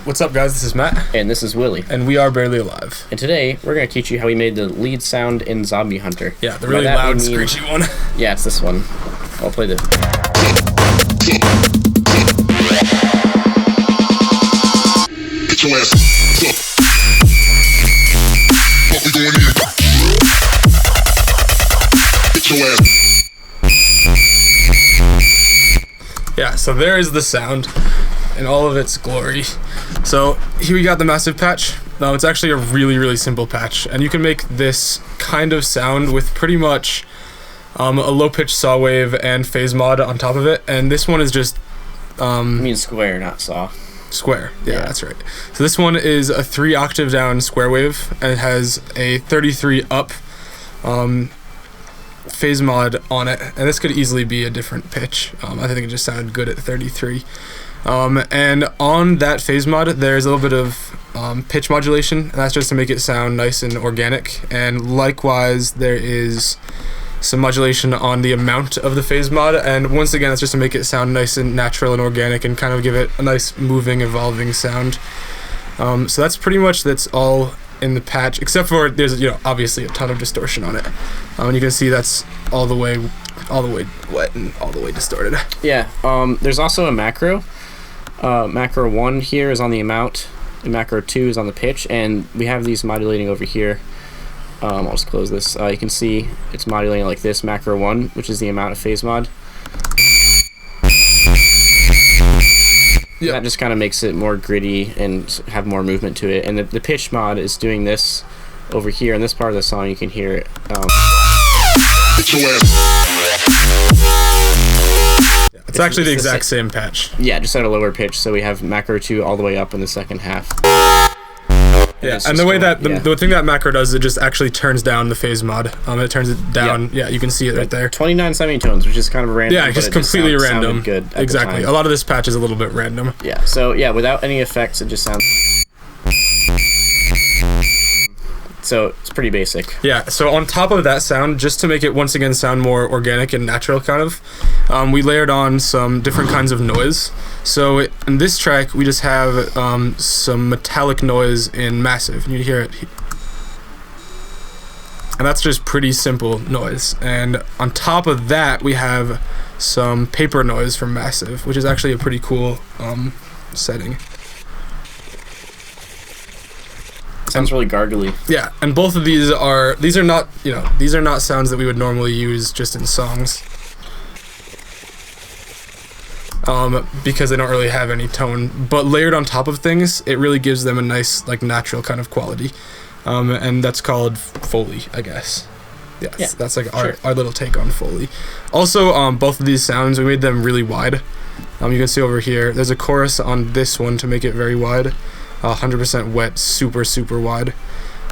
What's up, guys? This is Matt. And this is Willie. And we are Barely Alive. And today, we're going to teach you how we made the lead sound in Zombie Hunter. Yeah, the really loud, screechy one. Yeah, it's this one. I'll play this. Get your ass up. What we doing here? Get your ass. Yeah, so there is the sound in all of its glory. So here we got the massive patch. Now it's actually a really, really simple patch, and you can make this kind of sound with pretty much a low-pitched saw wave and phase mod on top of it. And this one is just I mean square, not saw. Square, yeah, that's right. So this one is a 3-octave down square wave, and it has a 33 up phase mod on it, and this could easily be a different pitch. I think it just sounded good at 33. And on that phase mod, there's a little bit of pitch modulation, and that's just to make it sound nice and organic. And likewise, there is some modulation on the amount of the phase mod, and once again, it's just to make it sound nice and natural and organic, and kind of give it a nice moving, evolving sound. So that's all in the patch, except for there's obviously a ton of distortion on it. And you can see that's all the way wet and all the way distorted. Yeah. There's also a macro. Macro 1 here is on the amount, and macro 2 is on the pitch, and we have these modulating over here. I'll just close this. You can see it's modulating like this, macro 1, which is the amount of phase mod. Yep. That just kind of makes it more gritty and have more movement to it. And the pitch mod is doing this over here. In this part of the song, you can hear it. It's actually the exact same patch. Yeah, just at a lower pitch. So we have macro 2 all the way up in the second half. Yeah, and the way that the thing that macro does is it just actually turns down the phase mod. It turns it down. Yeah, you can see it right there. 29 semitones, which is kind of random. Yeah, just completely random. Good. Exactly. A lot of this patch is a little bit random. Yeah. So yeah, without any effects, it just sounds. So it's pretty basic. Yeah, so on top of that sound, just to make it once again sound more organic and natural kind of, we layered on some different kinds of noise. So in this track, we just have some metallic noise in massive. You hear it. And that's just pretty simple noise. And on top of that, we have some paper noise from massive, which is actually a pretty cool setting. Sounds really gargly. Yeah, and both of these are not sounds that we would normally use just in songs. Because they don't really have any tone, but layered on top of things, it really gives them a nice, like, natural kind of quality. And that's called Foley, I guess. Yes, yeah, that's like our little take on Foley. Also, both of these sounds, we made them really wide. You can see over here, there's a chorus on this one to make it very wide. 100% wet, super, super wide.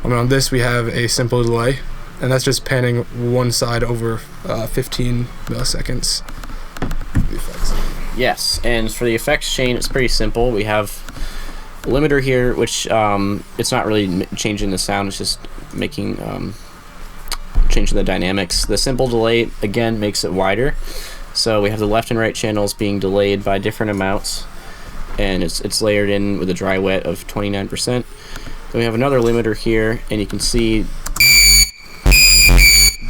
On this, we have a simple delay, and that's just panning one side over 15 milliseconds. Yes, and for the effects chain, it's pretty simple. We have a limiter here, which it's not really changing the sound, it's just making changing the dynamics. The simple delay, again, makes it wider. So we have the left and right channels being delayed by different amounts, and it's layered in with a dry wet of 29%. Then we have another limiter here, and you can see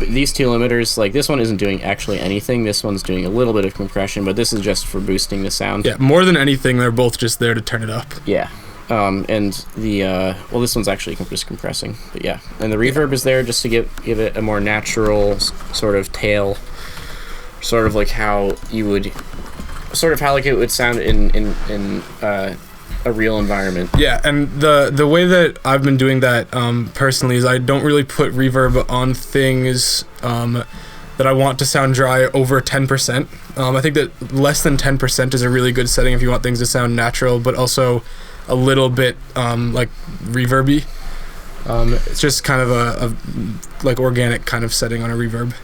these two limiters, like this one isn't doing actually anything. This one's doing a little bit of compression, but this is just for boosting the sound. Yeah, more than anything, they're both just there to turn it up. Yeah. And the well, this one's actually just compressing, but yeah. And the reverb is there just to give it a more natural sort of tail, sort of like how you would, sort of how like it would sound in a real environment. Yeah, and the way that I've been doing that personally is I don't really put reverb on things that I want to sound dry over 10%. I think that less than 10% is a really good setting if you want things to sound natural, but also a little bit like reverby. It's just kind of a like organic kind of setting on a reverb.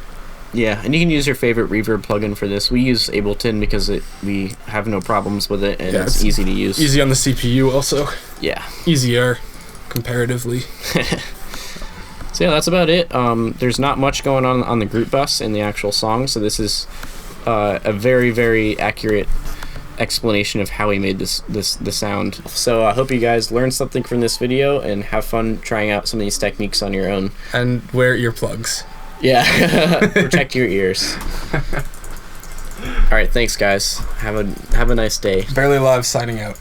Yeah, and you can use your favorite reverb plugin for this. We use Ableton because we have no problems with it, and yeah, it's easy to use. Easy on the CPU also. Yeah. Easier, comparatively. So yeah, that's about it. There's not much going on the group bus in the actual song, so this is a very, very accurate explanation of how he made the sound. So I hope you guys learned something from this video and have fun trying out some of these techniques on your own. And wear earplugs. Yeah, protect your ears. All right, thanks guys. Have a nice day. Barely Live signing out.